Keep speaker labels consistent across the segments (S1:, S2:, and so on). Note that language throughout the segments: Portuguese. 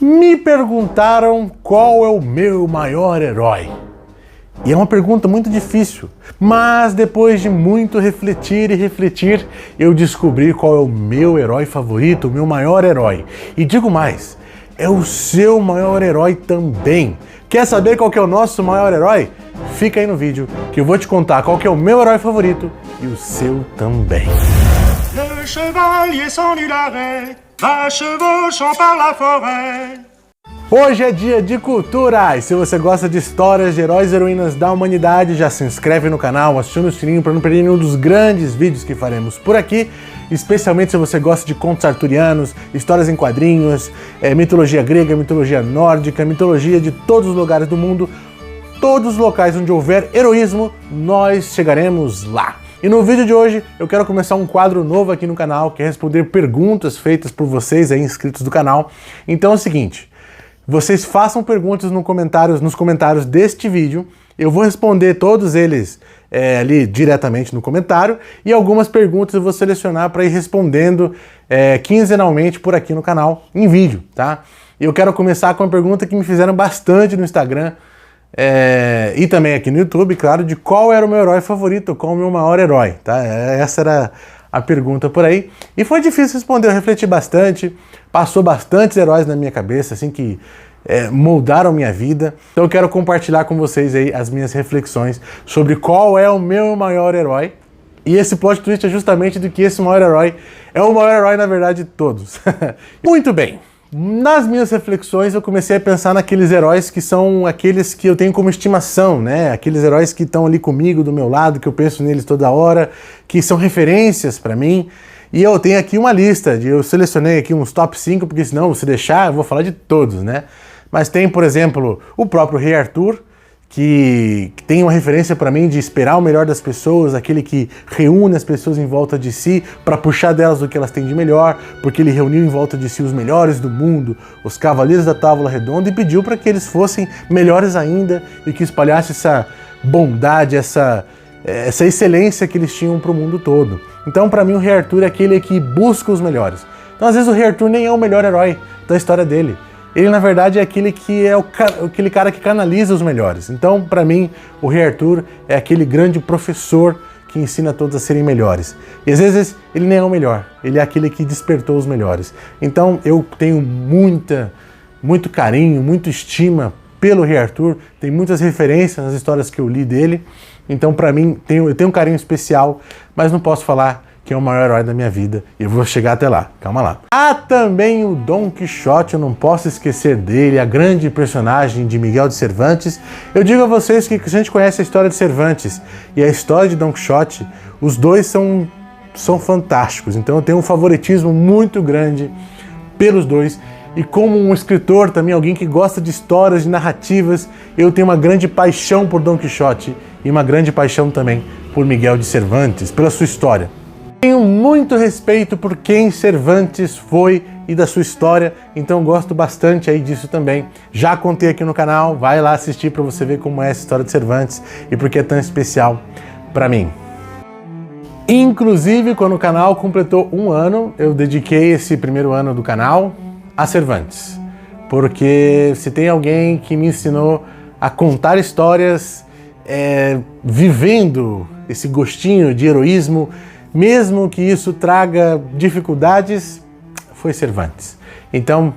S1: Me perguntaram qual é o meu maior herói. E é uma pergunta muito difícil, mas depois de muito refletir e refletir, eu descobri qual é o meu herói favorito, o meu maior herói. E digo mais, é o seu maior herói também. Quer saber qual que é o nosso maior herói? Fica aí no vídeo que eu vou te contar qual que é o meu herói favorito e o seu também.
S2: Le chevalier s'ennuie l'arrêt, va chevauchant par la forêt.
S1: Hoje é dia de cultura! E se você gosta de histórias de heróis e heroínas da humanidade, já se inscreve no canal, aciona o sininho para não perder nenhum dos grandes vídeos que faremos por aqui, especialmente se você gosta de contos arturianos, histórias em quadrinhos, mitologia grega, mitologia nórdica, mitologia de todos os lugares do mundo, todos os locais onde houver heroísmo, nós chegaremos lá. E no vídeo de hoje eu quero começar um quadro novo aqui no canal, que é responder perguntas feitas por vocês aí inscritos do canal. Então é o seguinte, vocês façam perguntas nos comentários deste vídeo, eu vou responder todos eles ali diretamente no comentário e algumas perguntas eu vou selecionar para ir respondendo quinzenalmente por aqui no canal, em vídeo, tá? E eu quero começar com uma pergunta que me fizeram bastante no Instagram e também aqui no YouTube, claro, de qual era o meu herói favorito, qual o meu maior herói, tá? Essa era a pergunta por aí. E foi difícil responder, eu refleti bastante, passou bastantes heróis na minha cabeça, assim, que moldaram minha vida. Então eu quero compartilhar com vocês aí as minhas reflexões sobre qual é o meu maior herói. E esse plot twist é justamente do que esse maior herói é o maior herói, na verdade, de todos. Muito bem. Nas minhas reflexões eu comecei a pensar naqueles heróis que são aqueles que eu tenho como estimação, né? Aqueles heróis que estão ali comigo, do meu lado, que eu penso neles toda hora, que são referências para mim. E eu tenho aqui uma lista, eu selecionei aqui uns top 5, porque senão, se deixar, eu vou falar de todos, né? Mas tem, por exemplo, o próprio Rei Arthur, que tem uma referência para mim de esperar o melhor das pessoas, aquele que reúne as pessoas em volta de si para puxar delas o que elas têm de melhor, porque ele reuniu em volta de si os melhores do mundo, os cavaleiros da Távola Redonda, e pediu para que eles fossem melhores ainda e que espalhasse essa bondade, essa excelência que eles tinham para o mundo todo. Então, para mim, o Rei Arthur é aquele que busca os melhores. Então, às vezes, o Rei Arthur nem é o melhor herói da história dele. Ele, na verdade, é aquele que é aquele cara que canaliza os melhores. Então, para mim, o Rei Arthur é aquele grande professor que ensina todos a serem melhores. E às vezes ele nem é o melhor, ele é aquele que despertou os melhores. Então, eu tenho muito carinho, muita estima pelo Rei Arthur, tem muitas referências nas histórias que eu li dele. Então, para mim, eu tenho um carinho especial, mas não posso falar que é o maior herói da minha vida, e eu vou chegar até lá, calma lá. Há também o Dom Quixote, eu não posso esquecer dele, a grande personagem de Miguel de Cervantes. Eu digo a vocês que a gente conhece a história de Cervantes e a história de Dom Quixote, os dois são fantásticos, então eu tenho um favoritismo muito grande pelos dois, e como um escritor também, alguém que gosta de histórias, de narrativas, eu tenho uma grande paixão por Dom Quixote e uma grande paixão também por Miguel de Cervantes, pela sua história. Tenho muito respeito por quem Cervantes foi e da sua história, então gosto bastante aí disso também. Já contei aqui no canal, vai lá assistir para você ver como é essa história de Cervantes e por que é tão especial para mim. Inclusive, quando o canal completou 1 ano, eu dediquei esse primeiro ano do canal a Cervantes, porque se tem alguém que me ensinou a contar histórias vivendo esse gostinho de heroísmo, mesmo que isso traga dificuldades, foi Cervantes. Então,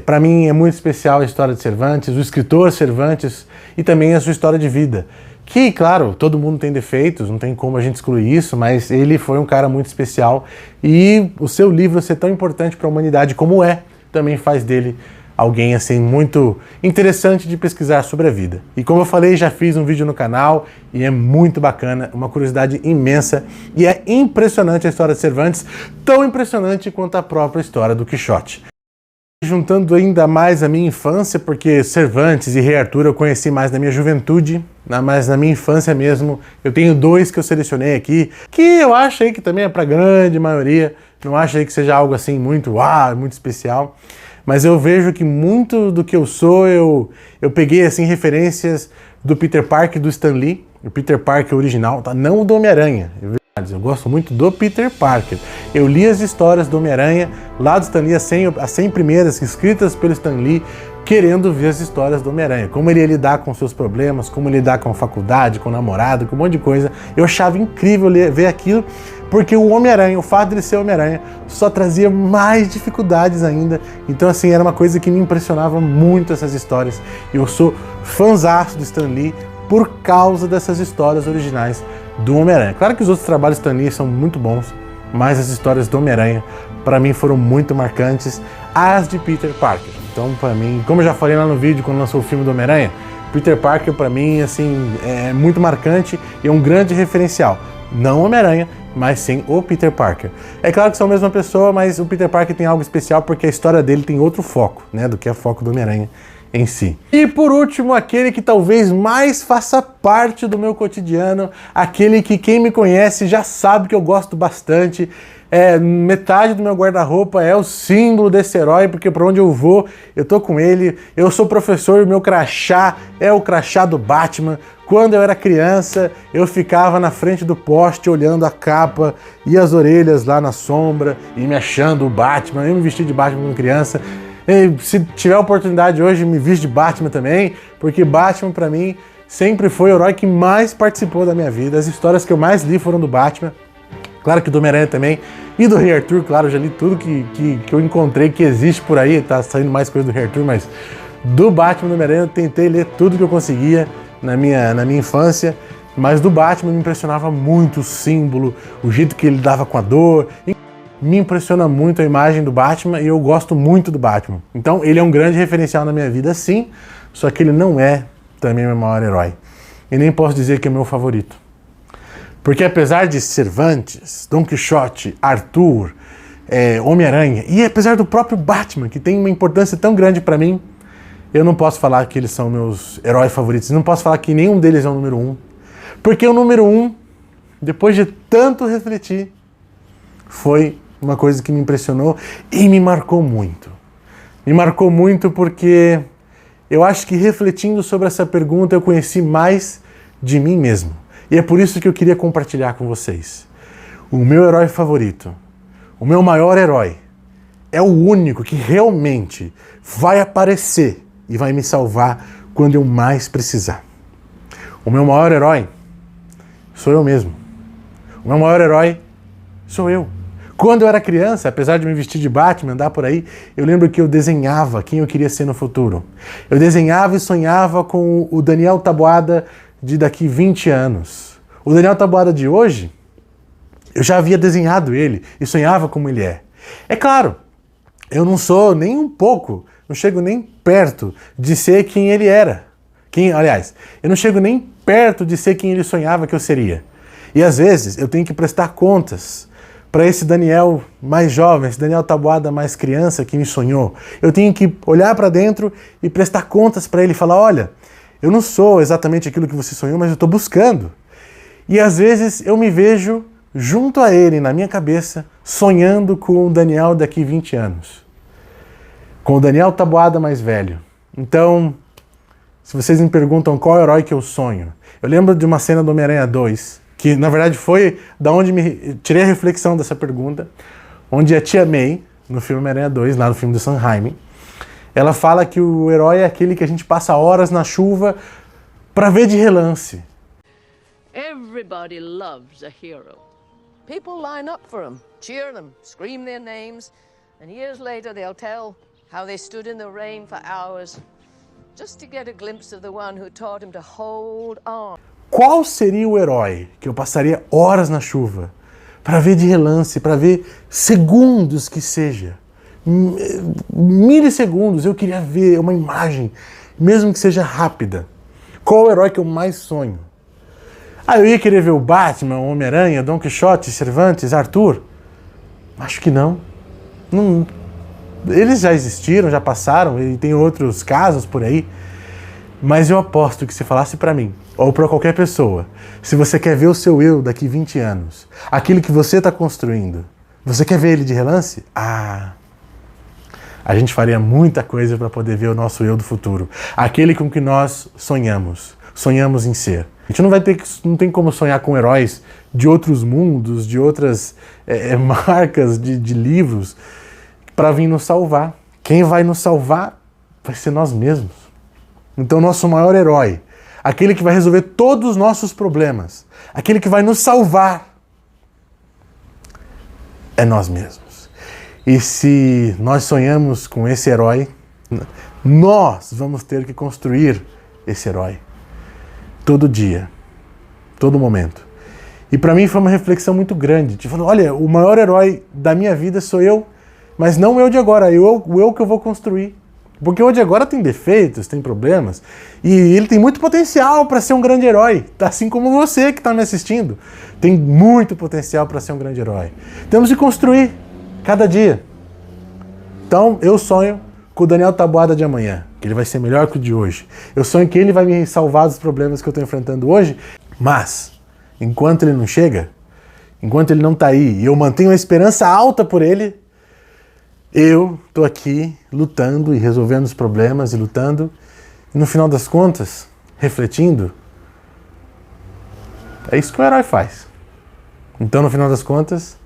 S1: para mim é muito especial a história de Cervantes, o escritor Cervantes e também a sua história de vida. Que, claro, todo mundo tem defeitos, não tem como a gente excluir isso, mas ele foi um cara muito especial e o seu livro ser tão importante para a humanidade como também faz dele alguém assim muito interessante de pesquisar sobre a vida. E como eu falei, já fiz um vídeo no canal e é muito bacana, uma curiosidade imensa e é impressionante a história de Cervantes, tão impressionante quanto a própria história do Quixote. Juntando ainda mais a minha infância, porque Cervantes e Rei Arthur eu conheci mais na minha juventude, mas na minha infância mesmo, eu tenho 2 que eu selecionei aqui, que eu acho aí que também é para a grande maioria, não acho aí que seja algo assim muito especial. Mas eu vejo que muito do que eu sou, eu peguei assim referências do Peter Parker e do Stan Lee, o Peter Parker original, tá? Não o do Homem-Aranha. Eu gosto muito do Peter Parker. Eu li as histórias do Homem-Aranha, lá do Stan Lee, as 100 primeiras escritas pelo Stan Lee, querendo ver as histórias do Homem-Aranha, como ele ia lidar com seus problemas, como ele ia lidar com a faculdade, com o namorado, com um monte de coisa. Eu achava incrível ver aquilo, porque o Homem-Aranha, o fato de ele ser Homem-Aranha, só trazia mais dificuldades ainda. Então, assim, era uma coisa que me impressionava muito, essas histórias. Eu sou fãzaço do Stan Lee por causa dessas histórias originais do Homem-Aranha. Claro que os outros trabalhos do Stan Lee são muito bons, mas as histórias do Homem-Aranha, para mim, foram muito marcantes, as de Peter Parker. Então, para mim, como eu já falei lá no vídeo, quando lançou o filme do Homem-Aranha, Peter Parker, para mim, assim, é muito marcante e é um grande referencial. Não o Homem-Aranha, mas sim o Peter Parker. É claro que são a mesma pessoa, mas o Peter Parker tem algo especial porque a história dele tem outro foco, né, do que o foco do Homem-Aranha em si. E por último, aquele que talvez mais faça parte do meu cotidiano, aquele que quem me conhece já sabe que eu gosto bastante. Metade do meu guarda-roupa é o símbolo desse herói, porque por onde eu vou, eu tô com ele. Eu sou professor e meu crachá é o crachá do Batman. Quando eu era criança, eu ficava na frente do poste olhando a capa e as orelhas lá na sombra e me achando o Batman. Eu me vesti de Batman quando criança. E se tiver oportunidade hoje, me visto de Batman também, porque Batman pra mim sempre foi o herói que mais participou da minha vida. As histórias que eu mais li foram do Batman. Claro que do Homem-Aranha também, e do Rei Arthur, claro, já li tudo que eu encontrei que existe por aí, tá saindo mais coisa do Rei Arthur, mas do Batman e do Homem-Aranha eu tentei ler tudo que eu conseguia na minha infância, mas do Batman me impressionava muito o símbolo, o jeito que ele lidava com a dor, me impressiona muito a imagem do Batman e eu gosto muito do Batman. Então ele é um grande referencial na minha vida, sim, só que ele não é também meu maior herói. E nem posso dizer que é meu favorito. Porque apesar de Cervantes, Don Quixote, Arthur, Homem-Aranha, e apesar do próprio Batman, que tem uma importância tão grande para mim, eu não posso falar que eles são meus heróis favoritos, não posso falar que nenhum deles é o número 1. Porque o número 1, depois de tanto refletir, foi uma coisa que me impressionou e me marcou muito. Me marcou muito porque eu acho que refletindo sobre essa pergunta eu conheci mais de mim mesmo. E é por isso que eu queria compartilhar com vocês. O meu herói favorito, o meu maior herói, é o único que realmente vai aparecer e vai me salvar quando eu mais precisar. O meu maior herói sou eu mesmo. O meu maior herói sou eu. Quando eu era criança, apesar de me vestir de Batman, andar por aí, eu lembro que eu desenhava quem eu queria ser no futuro. Eu desenhava e sonhava com o Daniel Taboada de daqui 20 anos. O Daniel Taboada de hoje, eu já havia desenhado ele e sonhava como ele é. É claro, eu não sou nem um pouco, não chego nem perto de ser quem ele era. Aliás, eu não chego nem perto de ser quem ele sonhava que eu seria. E às vezes eu tenho que prestar contas para esse Daniel mais jovem, esse Daniel Taboada mais criança que me sonhou. Eu tenho que olhar para dentro e prestar contas para ele e falar, olha, eu não sou exatamente aquilo que você sonhou, mas eu estou buscando. E às vezes eu me vejo junto a ele, na minha cabeça, sonhando com o Daniel daqui 20 anos. Com o Daniel Taboada mais velho. Então, se vocês me perguntam qual herói que eu sonho, eu lembro de uma cena do Homem-Aranha 2, que na verdade foi da onde me tirei a reflexão dessa pergunta, onde a Tia May, no filme Homem-Aranha 2, lá no filme do Sam Raimi, ela fala que o herói é aquele que a gente passa horas na chuva para ver de relance.
S3: Everybody loves a hero. People line up for him, cheer them, scream their names, and years later they'll tell how they stood in the rain for hours just to get a glimpse of the one who taught him to hold on.
S1: Qual seria o herói que eu passaria horas na chuva para ver de relance, para ver segundos que seja? Milissegundos, eu queria ver uma imagem, mesmo que seja rápida. Qual o herói que eu mais sonho? Eu ia querer ver o Batman, o Homem-Aranha, Don Quixote, Cervantes, Arthur? Acho que não. Eles já existiram, já passaram, e tem outros casos por aí. Mas eu aposto que se falasse para mim, ou para qualquer pessoa, se você quer ver o seu eu daqui 20 anos, aquilo que você está construindo, você quer ver ele de relance? A gente faria muita coisa para poder ver o nosso eu do futuro. Aquele com que nós sonhamos em ser. A gente não tem como sonhar com heróis de outros mundos, de outras marcas de livros, para vir nos salvar. Quem vai nos salvar vai ser nós mesmos. Então, nosso maior herói, aquele que vai resolver todos os nossos problemas, aquele que vai nos salvar, é nós mesmos. E se nós sonhamos com esse herói, nós vamos ter que construir esse herói. Todo dia, todo momento. E para mim foi uma reflexão muito grande. Tipo, olha, o maior herói da minha vida sou eu, mas não o eu de agora, o eu que eu vou construir. Porque o de agora tem defeitos, tem problemas, e ele tem muito potencial para ser um grande herói, assim como você que está me assistindo. Tem muito potencial para ser um grande herói. Temos que construir cada dia. Então, eu sonho com o Daniel Taboada de amanhã, que ele vai ser melhor que o de hoje. Eu sonho que ele vai me salvar dos problemas que eu estou enfrentando hoje, mas, enquanto ele não chega, enquanto ele não está aí, e eu mantenho a esperança alta por ele, eu estou aqui lutando e resolvendo os problemas e lutando, e no final das contas, refletindo, é isso que o herói faz. Então, no final das contas,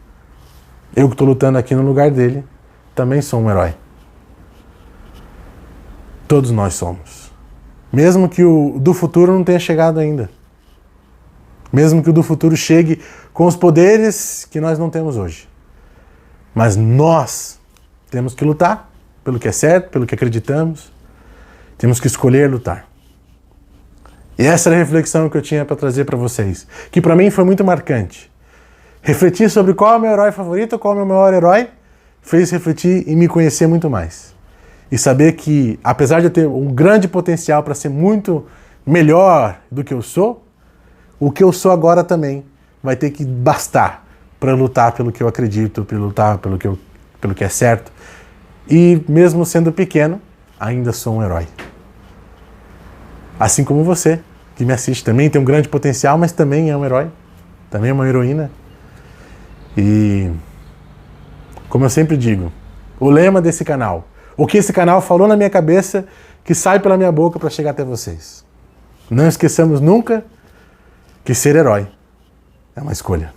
S1: eu que estou lutando aqui no lugar dele, também sou um herói. Todos nós somos. Mesmo que o do futuro não tenha chegado ainda. Mesmo que o do futuro chegue com os poderes que nós não temos hoje. Mas nós temos que lutar pelo que é certo, pelo que acreditamos. Temos que escolher lutar. E essa era a reflexão que eu tinha para trazer para vocês. Que para mim foi muito marcante. Refletir sobre qual é o meu herói favorito, qual é o meu maior herói, fez refletir e me conhecer muito mais. E saber que, apesar de eu ter um grande potencial para ser muito melhor do que eu sou, o que eu sou agora também vai ter que bastar para lutar pelo que eu acredito, para lutar pelo que é certo. E mesmo sendo pequeno, ainda sou um herói. Assim como você, que me assiste também, tem um grande potencial, mas também é um herói, também é uma heroína. E, como eu sempre digo, o lema desse canal, o que esse canal falou na minha cabeça, que sai pela minha boca para chegar até vocês. Não esqueçamos nunca que ser herói é uma escolha.